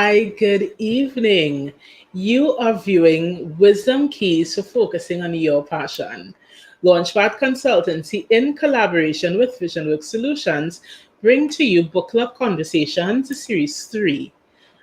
Hi, good evening. You are viewing Wisdom Keys for Focusing on Your Passion. LaunchPad Consultancy, in collaboration with VisionWorks Solutions, bring to you Book Club Conversations, Series 3.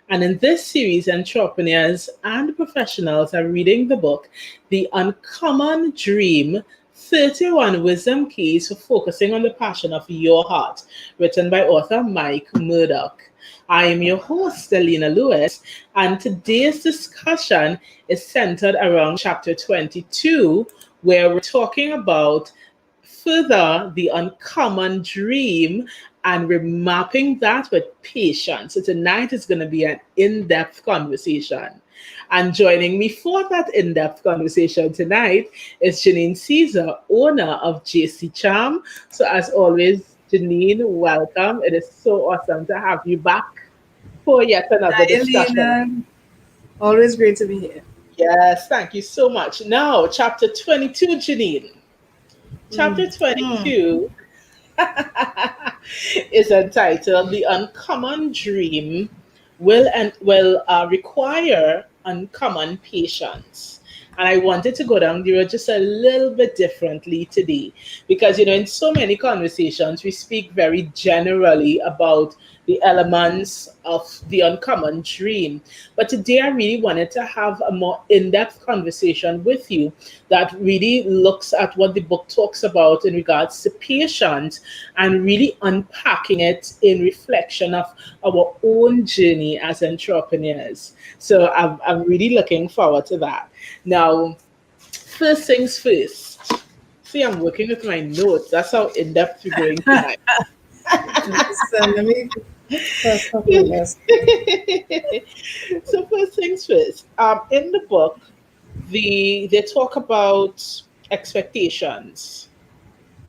And in this series, entrepreneurs and professionals are reading the book, The Uncommon Dream 31 Wisdom Keys for Focusing on the Passion of Your Heart, written by author Mike Murdoch. I am your host, Alina Lewis, and today's discussion is centered around chapter 22, where we're talking about further the uncommon dream and we're mapping that with patience. So tonight is going to be an in-depth conversation. And joining me for that in-depth conversation tonight is Janine Caesar, owner of JC Charm. So as always, Janine, welcome. It is so awesome to have you back for yet another Hi, discussion. Alina. Always great to be here. Yes, thank you so much. Now, chapter 22, Janine. Chapter Mm. 22 is entitled "The Uncommon Dream will require uncommon patience." And I wanted to go down the road just a little bit differently today because, in so many conversations, we speak very generally about the elements of the uncommon dream. But today, I really wanted to have a more in depth conversation with you that really looks at what the book talks about in regards to patience and really unpacking it in reflection of our own journey as entrepreneurs. So I'm really looking forward to that. Now, first things first. See, I'm working with my notes. That's how in depth we're going tonight. Listen, let me first couple this. So first things first. In the book, they talk about expectations.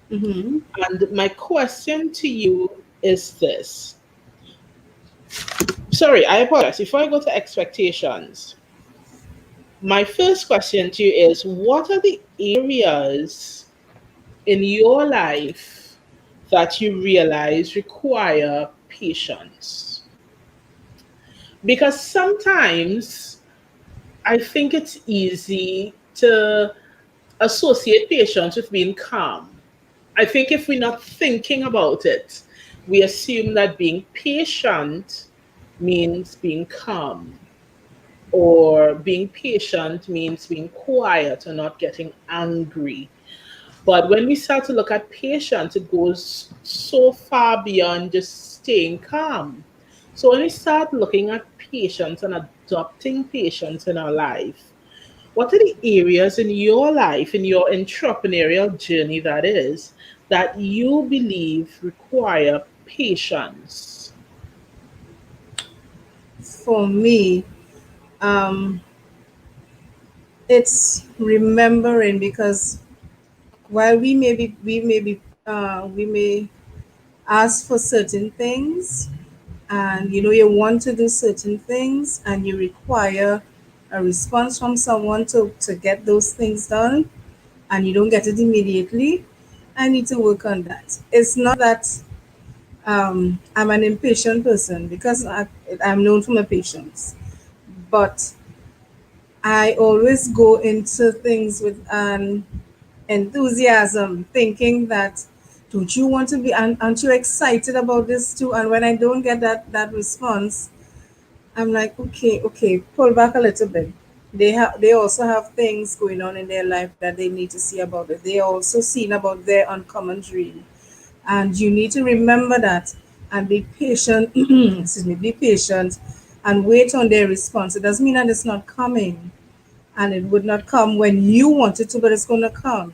Mm-hmm. And my question to you is this. Sorry, I apologize. Before I go to expectations, my first question to you is what are the areas in your life that you realize require patience? Because sometimes I think it's easy to associate patience with being calm. I think if we're not thinking about it, we assume that being patient means being calm, or being patient means being quiet or not getting angry. But when we start to look at patience, it goes so far beyond just staying calm. So when we start looking at patience and adopting patience in our life, what are the areas in your life, in your entrepreneurial journey, that is, that you believe require patience? For me, um, it's remembering because while we may ask for certain things, and you want to do certain things, and you require a response from someone to get those things done, and you don't get it immediately. I need to work on that. It's not that I'm an impatient person because I'm known for my patience, but I always go into things with an enthusiasm, thinking that don't you want to be, and aren't you excited about this too? And when I don't get that response, I'm like, okay, pull back a little bit. They also have things going on in their life that they need to see about it. They are also seen about their uncommon dream. And you need to remember that and be patient, excuse me, be patient and wait on their response. It doesn't mean that it's not coming, and it would not come when you want it to, but it's going to come.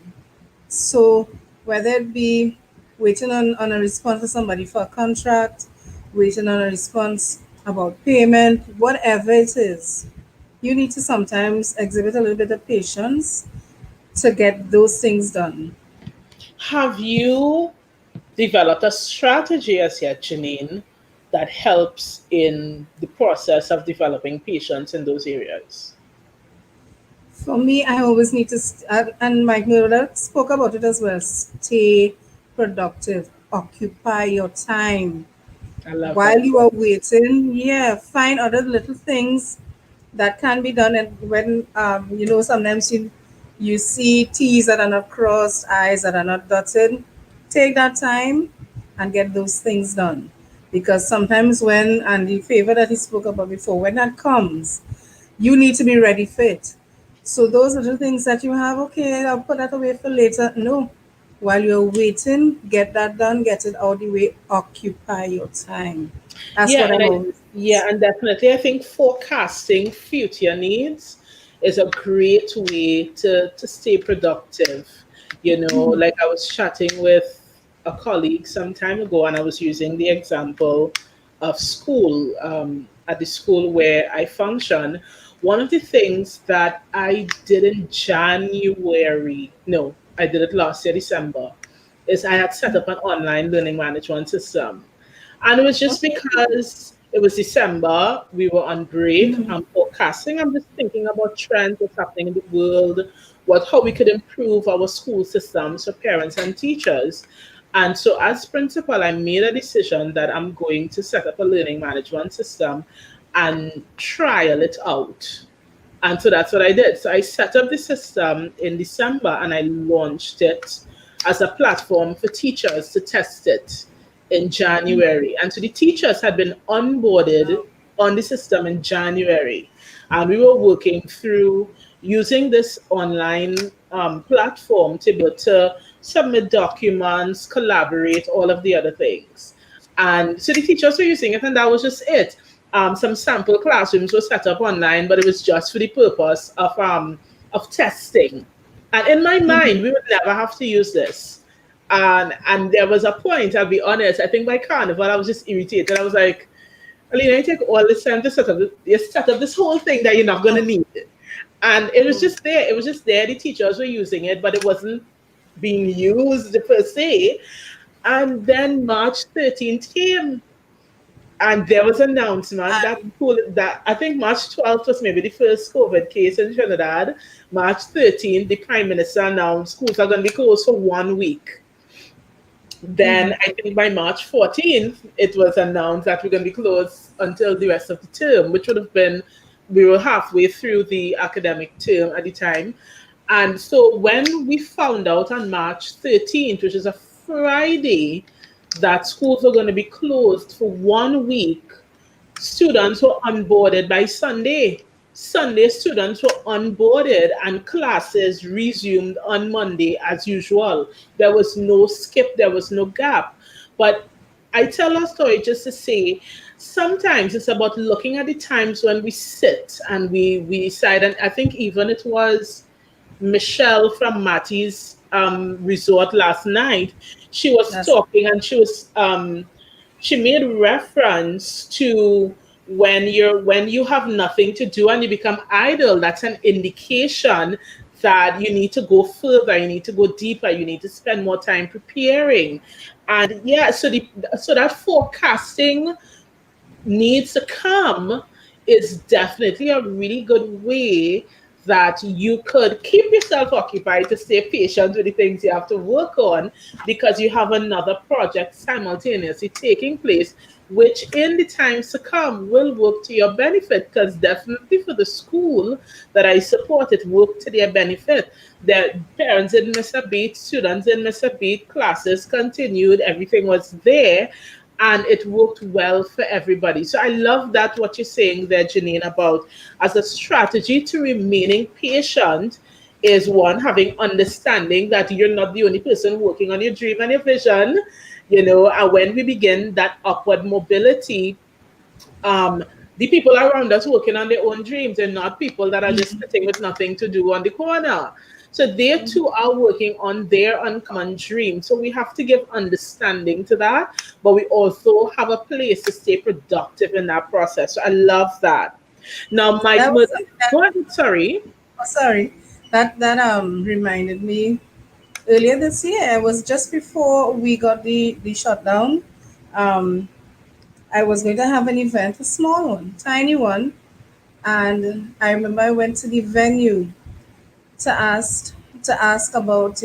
So whether it be waiting on a response for somebody for a contract, waiting on a response about payment, whatever it is, you need to sometimes exhibit a little bit of patience to get those things done. Have you developed a strategy as yet, Janine, that helps in the process of developing patience in those areas? For me, I always need to, and Mike Miller spoke about it as well, stay productive, occupy your time. I love While that. you are waiting, yeah, find other little things that can be done. And when sometimes you see T's that are not crossed, I's that are not dotted, take that time and get those things done. Because sometimes when, and the favor that he spoke about before, when that comes, you need to be ready for it. So those are the things that you have, okay, I'll put that away for later. No. While you're waiting, get that done, get it out the way, occupy your time. That's Yeah, what and I've always yeah, and definitely I think forecasting future needs is a great way to stay productive. Like I was chatting with a colleague some time ago, and I was using the example of school. At the school where I function, one of the things that I did in January, no, I did it last year, December, is I had set up an online learning management system. And it was just okay. because it was December, we were on break, I'm forecasting, I'm just thinking about trends, what's happening in the world, how we could improve our school systems for parents and teachers. And so as principal, I made a decision that I'm going to set up a learning management system and trial it out. And so that's what I did. So I set up the system in December and I launched it as a platform for teachers to test it in January. And so the teachers had been onboarded on the system in January. And we were working through using this online platform to be able to submit documents, collaborate, all of the other things. And so the teachers were using it, and that was just it. Some sample classrooms were set up online, but it was just for the purpose of testing. And in my mind, we would never have to use this. And there was a point, I'll be honest, I think by carnival, I was just irritated. I was like, Alina, you take all this time to set up this whole thing that you're not going to need. And it was just there. It was just there. The teachers were using it, but it wasn't being used per se. And then March 13th came, and there was an announcement that And that I think March 12th was maybe the first COVID case in Trinidad. March 13th, the Prime Minister announced schools are going to be closed for 1 week. Then I think by March 14th, it was announced that we're going to be closed until the rest of the term, which would have been, we were halfway through the academic term at the time. And so when we found out on March 13th, which is a Friday, that schools were going to be closed for 1 week, students were onboarded by Sunday. Sunday, students were onboarded and classes resumed on Monday as usual. There was no skip, there was no gap. But I tell our story just to say sometimes it's about looking at the times when we sit and we decide. And I think even it was Michelle from Matty's resort last night. She was that's talking and she made reference to when you have nothing to do and you become idle, that's an indication that you need to go further, you need to go deeper, you need to spend more time preparing. And yeah, so that forecasting needs to come is definitely a really good way that you could keep yourself occupied to stay patient with the things you have to work on because you have another project simultaneously taking place, which in the times to come will work to your benefit. Because definitely for the school that I support, it worked to their benefit. Their parents didn't miss a beat, students didn't miss a beat, classes continued, everything was there, and it worked well for everybody. So I love that what you're saying there, Janine, about as a strategy to remaining patient is one, having understanding that you're not the only person working on your dream and your vision, and when we begin that upward mobility, um, the people around us working on their own dreams and not people that are just sitting with nothing to do on the corner. So they too are working on their uncommon dream. So we have to give understanding to that, but we also have a place to stay productive in that process. So I love that. Now, Mike, that was something that, go ahead. Sorry. oh, sorry, that reminded me earlier this year. It was just before we got the shutdown. Um, I was going to have an event, a small one, tiny one, and I remember I went to the venue to ask about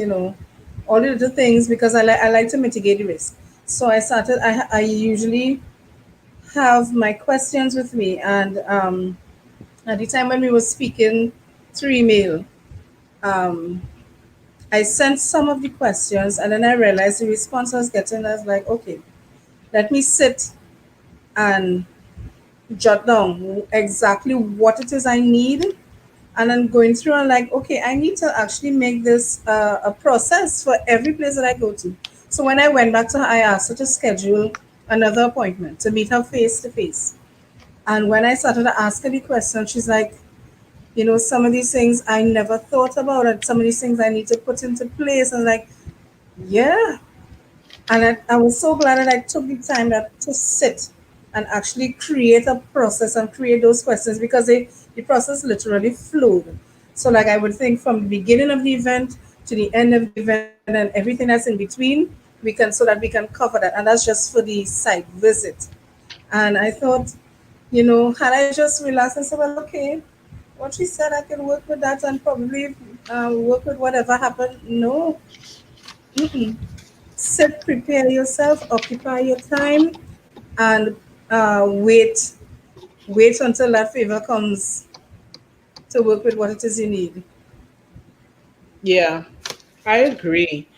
all of the things because I like to mitigate the risk. So I started. I usually have my questions with me, and at the time when we were speaking through email, um, I sent some of the questions, and then I realized the response I was getting. I was like, okay, let me sit and jot down exactly what it is I need. And then going through and like, okay, I need to actually make this a process for every place that I go to. So when I went back to her, I asked her to schedule another appointment to meet her face to face. And when I started to ask her the question, she's like, some of these things I never thought about, and some of these things I need to put into place. And like, yeah, and I was so glad that I took the time to sit and actually create a process and create those questions, because the process literally flowed. So like I would think from the beginning of the event to the end of the event and everything that's in between, so that we can cover that. And that's just for the site visit. And I thought, had I just relaxed and said, well, okay, what she said, I can work with that and probably work with whatever happened. No. Mm-mm. Sit, prepare yourself, occupy your time, and wait until that favor comes to work with what it is you need. Yeah, I agree.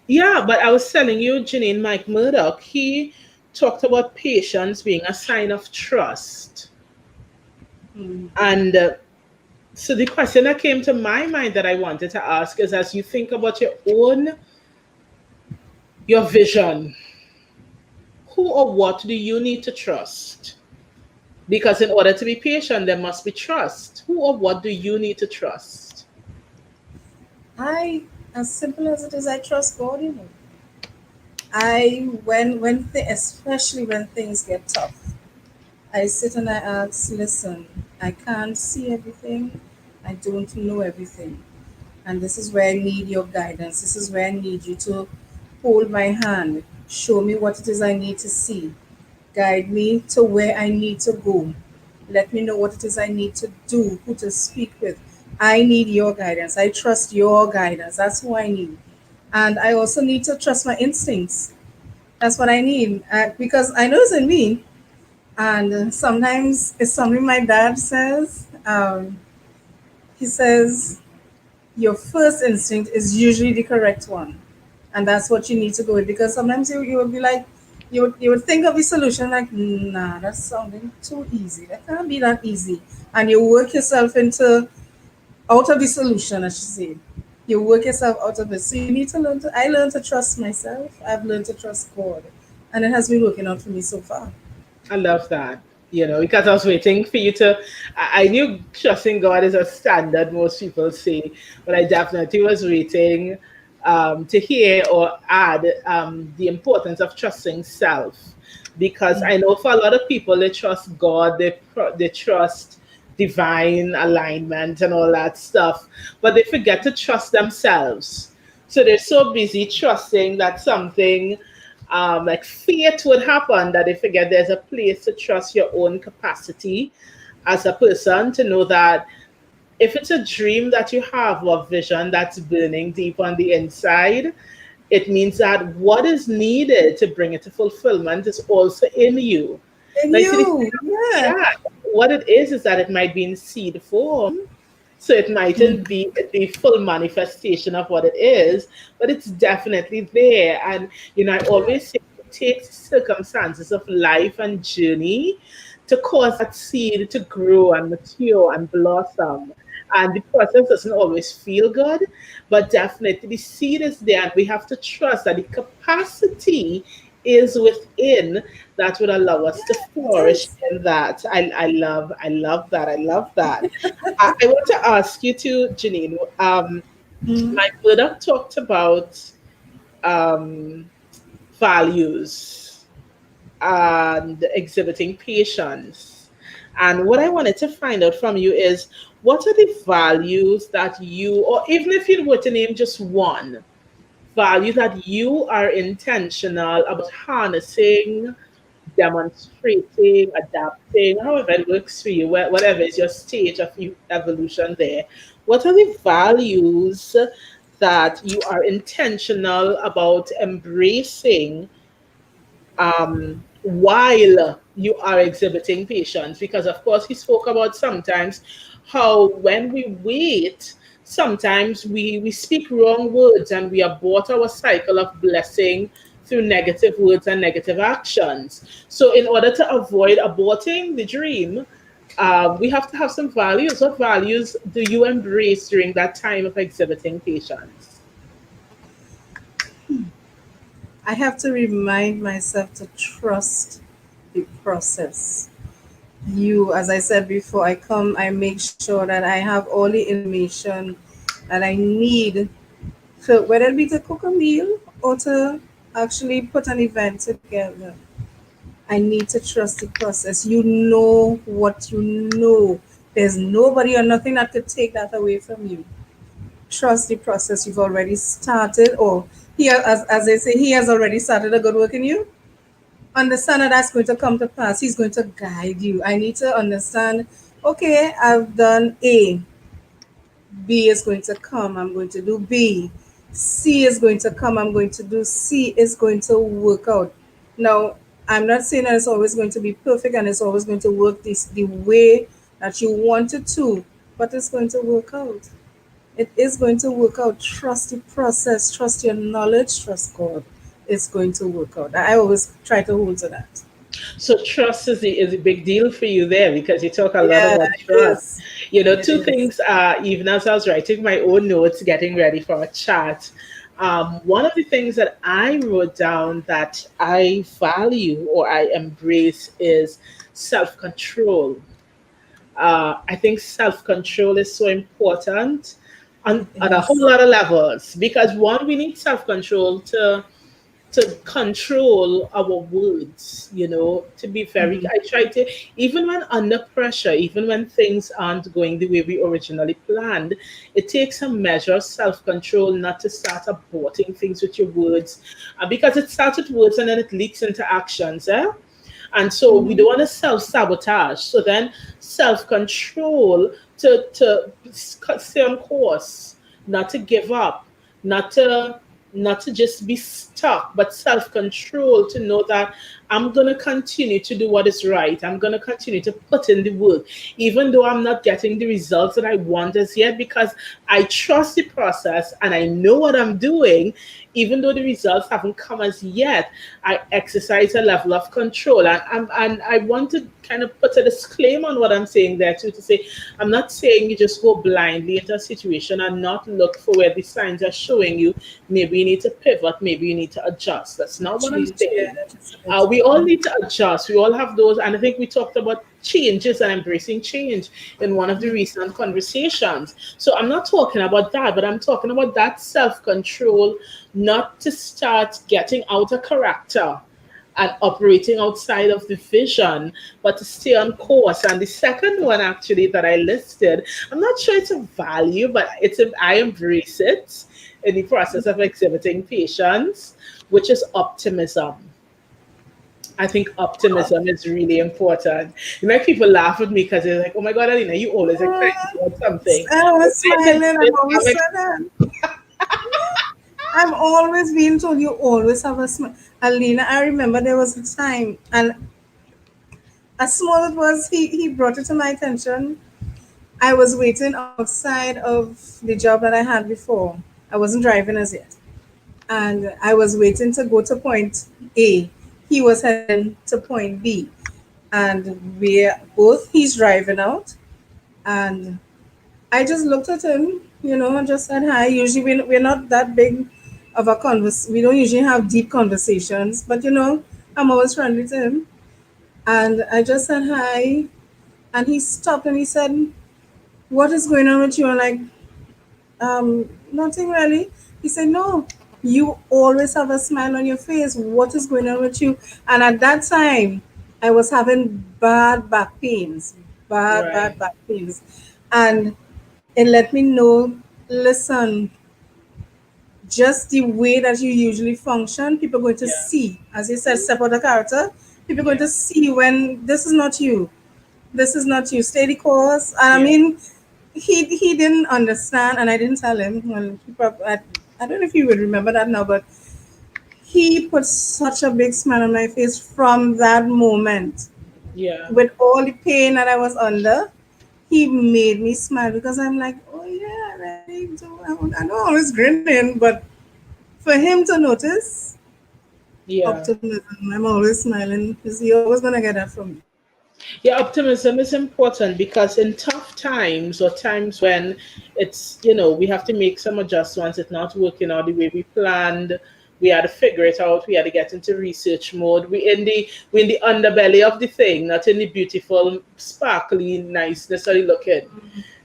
Yeah, but I was telling you, Janine, Mike Murdoch, he talked about patience being a sign of trust. Mm. And so the question that came to my mind that I wanted to ask is, as you think about your vision, who or what do you need to trust? Because in order to be patient, there must be trust. Who or what do you need to trust? I, as simple as it is, I trust God. Especially when things get tough, I sit and I ask, listen, I can't see everything, I don't know everything. And this is where I need your guidance. This is where I need you to hold my hand, show me what it is I need to see, guide me to where I need to go. Let me know what it is I need to do, who to speak with. I need your guidance. I trust your guidance. That's who I need. And I also need to trust my instincts. That's what I need, because I know it's in me. And sometimes it's something my dad says. He says, your first instinct is usually the correct one. And that's what you need to go with, because sometimes you would be like, you would think of the solution like, nah, that's sounding too easy. That can't be that easy. And you work yourself out of the solution, I should say. You work yourself out of it. So you need to I learned to trust myself. I've learned to trust God. And it has been working out for me so far. I love that. Because I was waiting for you to. I knew trusting God is a standard, most people say, but I definitely was waiting to hear or add the importance of trusting self. Because I know for a lot of people, they trust God, they trust divine alignment and all that stuff, but they forget to trust themselves. So they're so busy trusting that something like fate would happen that they forget there's a place to trust your own capacity as a person to know that if it's a dream that you have or vision that's burning deep on the inside, it means that what is needed to bring it to fulfillment is also in you. And Like, so you, yeah. yeah, what it is that it might be in seed form, so it mightn't Mm. be the full manifestation of what it is, but it's definitely there. And I always say it takes circumstances of life and journey to cause that seed to grow and mature and blossom. And the process doesn't always feel good, but definitely the seed is there, and we have to trust that the capacity is within that would allow us to flourish Yes. in that. I love that. I love that. I want to ask you too, Janine. Mm. My brother talked about um, values and exhibiting patience. And what I wanted to find out from you is, what are the values that you, or even if you were to name just one value that you are intentional about harnessing, demonstrating, adapting, however it works for you, whatever is your stage of evolution there. What are the values that you are intentional about embracing while you are exhibiting patience. Because, of course, he spoke about sometimes how when we wait, sometimes we speak wrong words and we abort our cycle of blessing through negative words and negative actions. So, in order to avoid aborting the dream, we have to have some values. What values do you embrace during that time of exhibiting patience? I have to remind myself to trust the process. As I said before, I make sure that I have all the information that I need, so whether it be to cook a meal or to actually put an event together. I need to trust the process. You know what you know. There's nobody or nothing that could take that away from you. Trust the process you've already started, or as they say, he has already started a good work in you. Understand that that's going to come to pass. He's going to guide you. I need to understand, okay, I've done A. B is going to come. I'm going to do B. C is going to come. I'm going to do C. It's going to work out. Now, I'm not saying that it's always going to be perfect and it's always going to work the way that you want it to, but it's going to work out. It is going to work out. Trust the process, trust your knowledge, trust God. It's going to work out. I always try to hold to that. So trust is a big deal for you there because you talk a lot Yeah, about it trust. is. It Two is. things, even as I was writing my own notes, getting ready for a chat, one of the things that I wrote down that I value or I embrace is self control. I think self control is so important on a whole Yes. lot of levels because one, we need self control to control our words, to be very, Mhm. I try to, even when under pressure, even when things aren't going the way we originally planned, it takes a measure of self control not to start aborting things with your words, because it starts with words and then it leaks into actions. And so we Mhm. don't want to self sabotage. So then self control to stay on course, not to give up, not to just be stuck, but self control to know that I'm going to continue to do what is right. I'm going to continue to put in the work, even though I'm not getting the results that I want as yet, because I trust the process and I know what I'm doing. Even though the results haven't come as yet, I exercise a level of control. And I want to kind of put a disclaimer on what I'm saying there too, to say, I'm not saying you just go blindly into a situation and not look for where the signs are showing you. Maybe you need to pivot, maybe you need to adjust. That's not what I'm Change. Yeah, saying. that is it. We all need to adjust. We all have those. And I think we talked about changes and embracing change in one of the recent conversations. So I'm not talking about that, but I'm talking about that self control, not to start getting out of character and operating outside of the vision, but to stay on course. And the second one, actually, that I listed, I'm not sure it's a value, but I embrace it in the process of exhibiting patience, which is optimism. I think optimism is really important. You make people laugh at me because they're like, "Oh my God, Alina, you always excited about something." I But was I smiling. I've I'm always said that. I've always been told you always have a smile. Alina, I remember there was a time, and as small as it was, he brought it to my attention. I was waiting outside of the job that I had before. I wasn't driving as yet. And I was waiting to go to point A. He was heading to point B. And he's driving out. And I just looked at him, and just said hi. Usually we're not that big of a we don't usually have deep conversations, but I'm always friendly to him. And I just said hi. And he stopped and he said, "What is going on with you?" I'm like, nothing really. He said, "No, you always have a smile on your face. What is going on with you?" And at that time, I was having bad back pains, bad right. back pains. And it let me know, listen, just the way that you usually function, people are going to Yeah. see, as you said, step out of character. People are going Yeah. to see when this is not you. This is not you. Stay the course. And I Yeah. mean, he didn't understand, and I didn't tell him. Well, I don't know if he would remember that now, but he put such a big smile on my face from that moment. Yeah. With all the pain that I was under, he made me smile because I'm like, oh yeah, I really do. I know I was grinning, but for him to notice Yeah. optimism, I'm always smiling because he always gonna get that from me. Yeah, optimism is important because in tough times or times when we have to make some adjustments, it's not working out the way we planned. We had to figure it out. We had to get into research mode. We in the underbelly of the thing, not in the beautiful, sparkly niceness of the looking.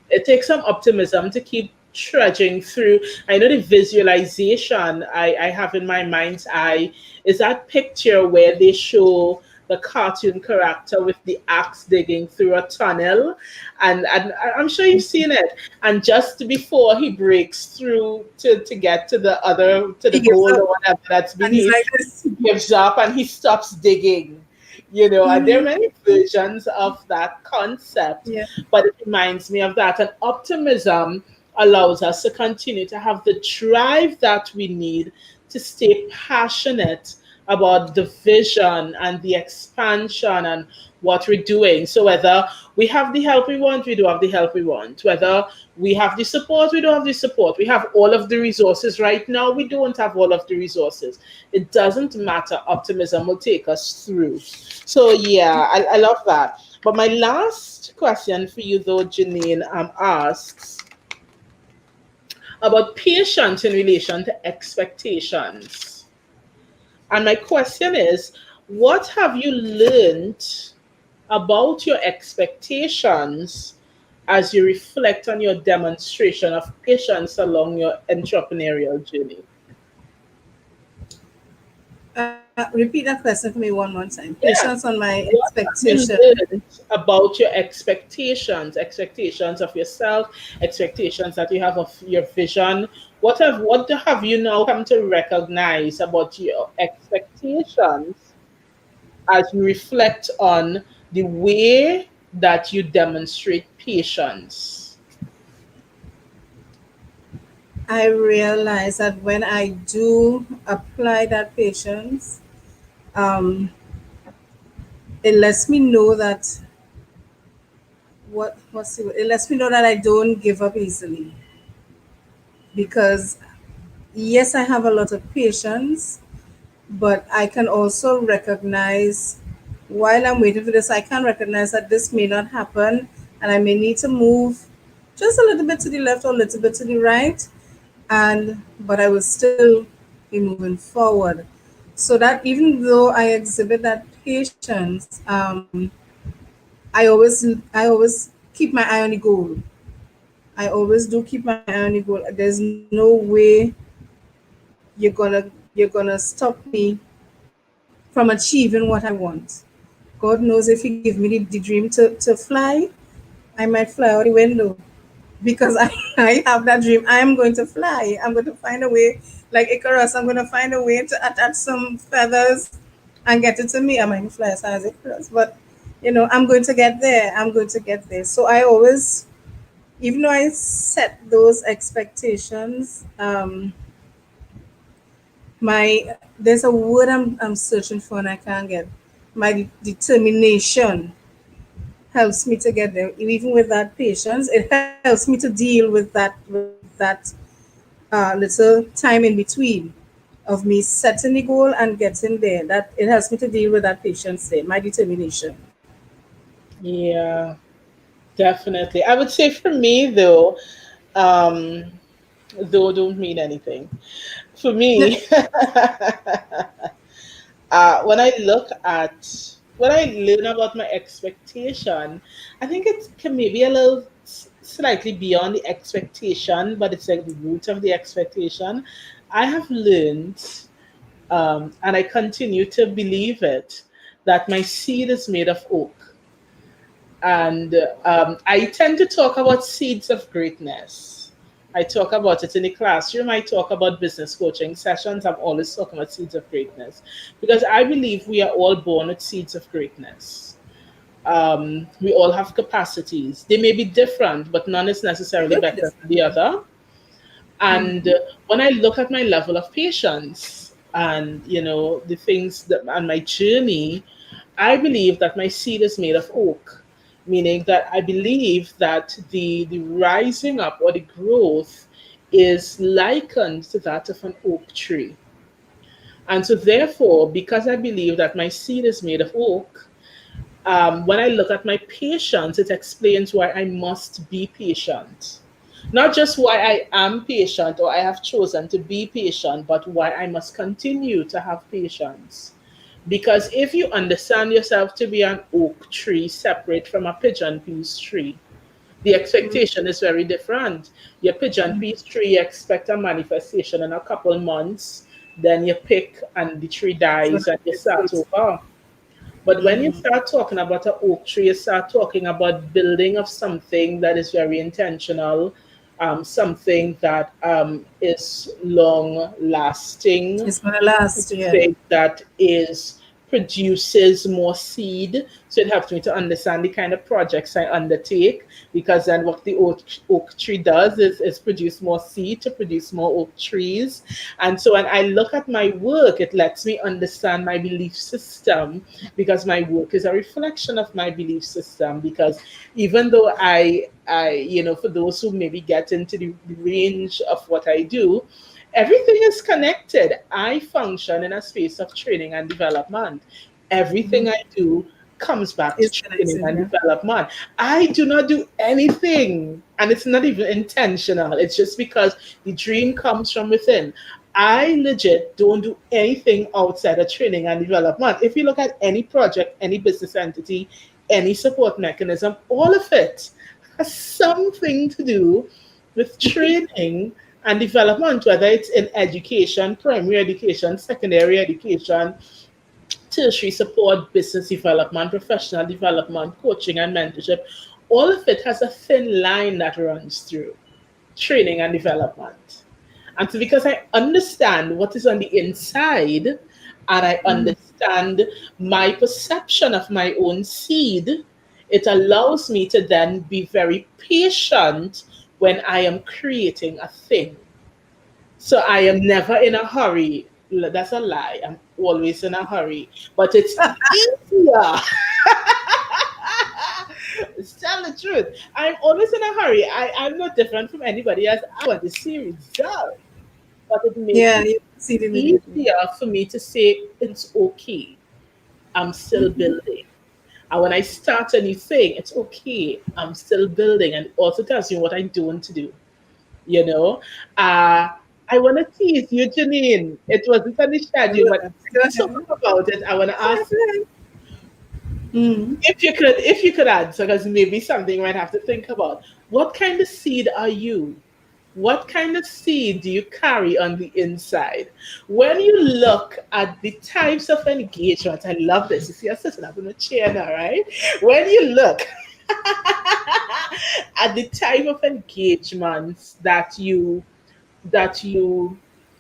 It takes some optimism to keep trudging through. I know the visualization I have in my mind's eye is that picture where they show the cartoon character with the axe digging through a tunnel, and I'm sure you've seen it. And just before he breaks through to get to He the gives goal up or whatever that's and he's beneath, like this. he gives up and he stops digging. And there are many versions of that concept, Yeah. but it reminds me of that. And optimism allows us to continue to have the drive that we need to stay passionate about the vision and the expansion and what we're doing. So whether we have the help we want, we do have the help we want. Whether we have the support, we don't have the support. We have all of the resources right now, we don't have all of the resources. It doesn't matter. Optimism will take us through. So yeah, I love that. But my last question for you though, Janine, asks about patience in relation to expectations. And my question is, what have you learned about your expectations as you reflect on your demonstration of patience along your entrepreneurial journey? Repeat that question for me one more time. Patience Yeah. on my What have you expectation. learned about your expectations of yourself, expectations that you have of your vision? What have you now come to recognize about your expectations as you reflect on the way that you demonstrate patience? I realize that when I do apply that patience, um, it lets me know that it lets me know that I don't give up easily because yes, I have a lot of patience, but I can also recognize while I'm waiting for this, I can recognize that this may not happen and I may need to move just a little bit to the left or a little bit to the right, and but I will still be moving forward. So that even though I exhibit that patience, I always keep my eye on the goal. I always do keep my eye on the goal. There's no way you're gonna stop me from achieving what I want. God knows if He give me the dream to fly, I might fly out the window because I have that dream. I am going to fly. I'm going to find a way, like Icarus, I'm going to find a way to attach some feathers and get it to me. I might fly as high as Icarus, but I'm going to get there. I'm going to get there. So I always, even though I set those expectations, my there's a word I'm searching for and I can't get. My determination helps me to get there. Even with that patience, it helps me to deal with that little time in between of me setting the goal and getting there. That it helps me to deal with that patience there, my determination. Yeah, definitely. I would say for me though, um, though don't mean anything. For me, when I learn about my expectation, I think it can maybe a little slightly beyond the expectation, but it's like the root of the expectation. I have learned, and I continue to believe it, that my seed is made of oak. And I tend to talk about seeds of greatness. I talk about it in the classroom. I talk about business coaching sessions. I'm always talking about seeds of greatness because I believe we are all born with seeds of greatness. We all have capacities. They may be different, but none is It necessarily will be better than different. the other. And when I look at my level of patience, and the things that and my journey, I believe that my seed is made of oak, meaning that I believe that the rising up or the growth is likened to that of an oak tree. And so, therefore, because I believe that my seed is made of oak, when I look at my patience, it explains why I must be patient. Not just why I am patient or I have chosen to be patient, but why I must continue to have patience. Because if you understand yourself to be an oak tree separate from a pigeon peas tree, the expectation is very different. Your pigeon peas tree, you expect a manifestation in a couple months, then you pick and the tree So dies and you the start fruit. over. But when you start talking about an oak tree, you start talking about building of something that is very intentional, something that is long lasting, It's gonna last, yeah. thing that is produces more seed. So it helps me to understand the kind of projects I undertake, because then what the oak tree does is produce more seed to produce more oak trees. And so when I look at my work, it lets me understand my belief system, because my work is a reflection of my belief system. Because even though for those who maybe get into the range of what I do, everything is connected. I function in a space of training and development. Everything I do comes back to It's training connected, and yeah. development. I do not do anything, and it's not even intentional. It's just because the dream comes from within. I legit don't do anything outside of training and development. If you look at any project, any business entity, any support mechanism, all of it has something to do with training and development, whether it's in education, primary education, secondary education, tertiary support, business development, professional development, coaching, and mentorship. All of it has a thin line that runs through training and development. And so, because I understand what is on the inside and I understand my perception of my own seed, it allows me to then be very patient when I am creating a thing. So I am never in a hurry. That's a lie. I'm always in a hurry. But it's easier. Tell the truth. I'm always in a hurry. I'm not different from anybody else. I want to see results. But it makes Yeah, it you see it immediately. easier for me to say it's okay. I'm still building. And when I start a new thing, it's okay. I'm still building. And it also tells me what I don't do. you know. Uh, I want to tease you, Janine. It wasn't on the schedule, but Go you talk ahead. about it. I want to Go ask ahead. Mm. if you could answer, because maybe something you might have to think about. What kind of seed are you? What kind of seed do you carry on the inside? When you look at the types of engagement, I love this. You see, I'm sitting up in the chair now, right? When you look at the type of engagements that you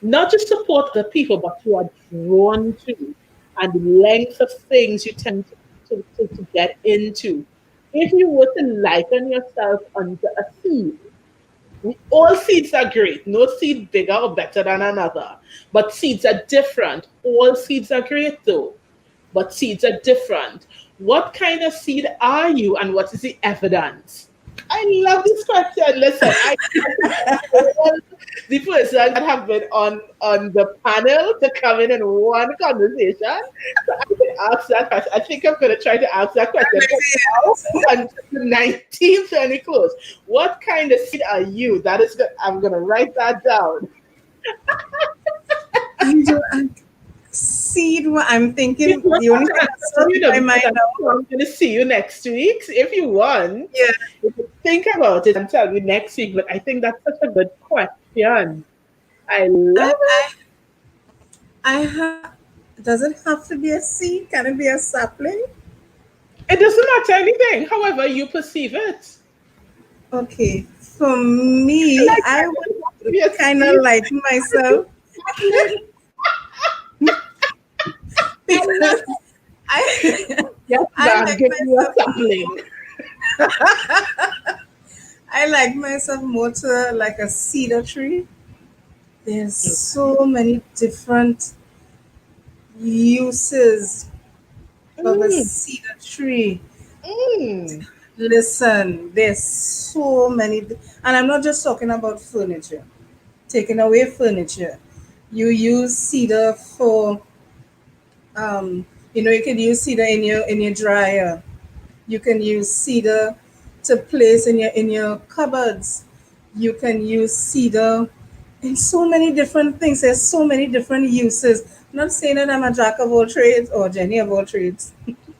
not just support the people, but you are drawn to, and the length of things you tend to get into. If you were to liken yourself under a seed, all seeds are great. No seed bigger or better than another. But seeds are different. All seeds are great though. But seeds are different. What kind of seed are you, and what is the evidence? I love this question. Listen, I think all the person that have been on the panel to come in one conversation. So I can ask that question. I think I'm going to try to ask that question Next now year. until the 19th when it close. What kind of seed are you? That is good. I'm going to write that down. I do. I see what I'm You thinking. don't The only have to thing answer that's now, stuck in my because mind now. I'm going to see you next week. So if you want, Yeah. you can think about it and tell me next week. But I think that's such a good question. I love I it. I I have. Does it have to be a seed? Can it be a sapling? It doesn't matter anything, however you perceive it. Okay. For me, Like I that doesn't have to would be a kind of seed. like myself I love because I yes, I ma'am, like give me a myself sapling. more. I like myself more to like a cedar tree. There's so many different. uses of a Mm, cedar tree. mm. Listen, there's so many, and I'm not just talking about furniture. Taking away furniture, you use cedar for, you can use cedar in your dryer. You can use cedar to place in your cupboards. You can use cedar in so many different things. There's so many different uses. I'm not saying that I'm a jack of all trades or Jenny of all trades,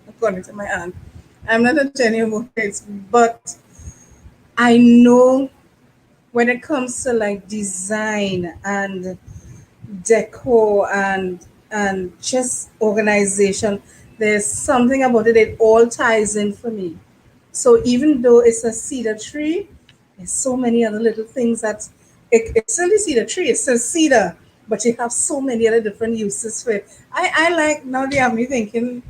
according to my aunt. I'm not a Jenny of all trades, but I know when it comes to like design and decor and just organization, there's something about it. It all ties in for me. So even though it's a cedar tree, there's so many other little things that it's still a cedar tree. It's still cedar, but you have so many other different uses for it. I like now they have me thinking,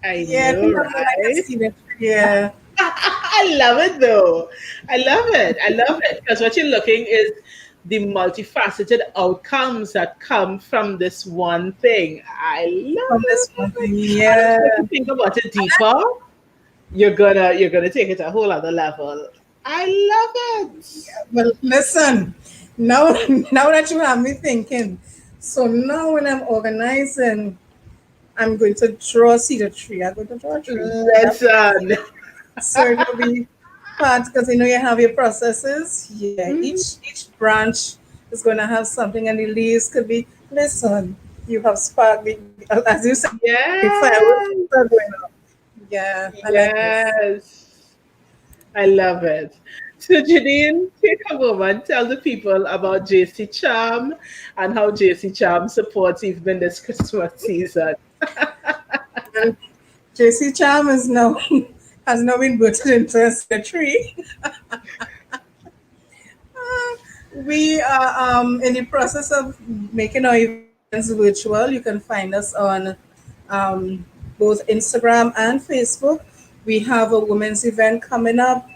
I yeah, I know, think I'm like a right? cedar tree. Yeah, I love it though. I love it. I love it because what you're looking is the multifaceted outcomes that come from this one thing. I love from this one it. thing. And I'm Yeah. sure if you think about it deeper, you're gonna take it to a whole other level. I love it. Well, listen, now now that you have me thinking, so now when I'm organizing, I'm going to draw cedar tree. I'm going to draw a tree. That'll be Listen. so it'll be part because you have your processes. Yeah, Mhm. each branch is going to have something, and the leaves could be. Listen, you have spark, as you said, the fireworks Yes. are going off. Yeah, I like this. Yes. I love it. So, Janine, take a moment, tell the people about JC Charm and how JC Charm supports even in this Christmas season. And JC Charm is now has now been booted into a cedar tree. We are in the process of making our events virtual. You can find us on both Instagram and Facebook. We have a women's event coming up.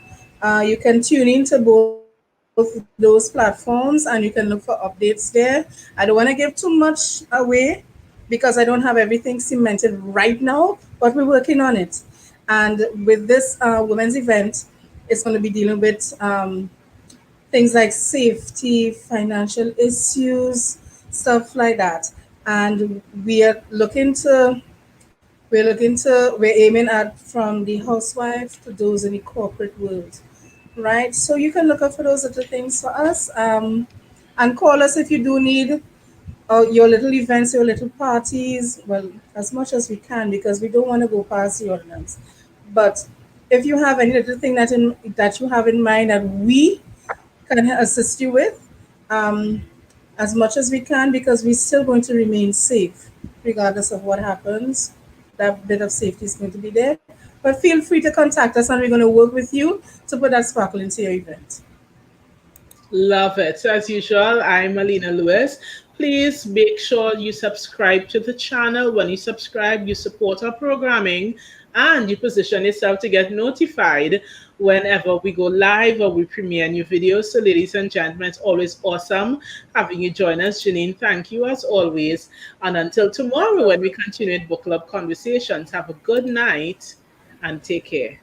You can tune into both those platforms and you can look for updates there. I don't want to give too much away because I don't have everything cemented right now, but we're working on it. And with this women's event, it's going to be dealing with things like safety, financial issues, stuff like that. And we're aiming at from the housewife to those in the corporate world, right? So you can look out for those little things for us, and call us if you do need your little events, your little parties. Well, as much as we can because we don't want to go past the ordinance. But if you have any little thing that you have in mind that we can assist you with um, as much as we can because we're still going to remain safe regardless of what happens. That bit of safety is going to be there. But feel free to contact us and we're going to work with you to put that sparkle into your event. Love it. So, as usual, I'm Alina Lewis. Please make sure you subscribe to the channel. When you subscribe, you support our programming and you position yourself to get notified whenever we go live or we premiere new videos. So, ladies and gentlemen, it's always awesome having you join us. Janine, thank you as always. And until tomorrow, when we continue with book club conversations, have a good night and take care.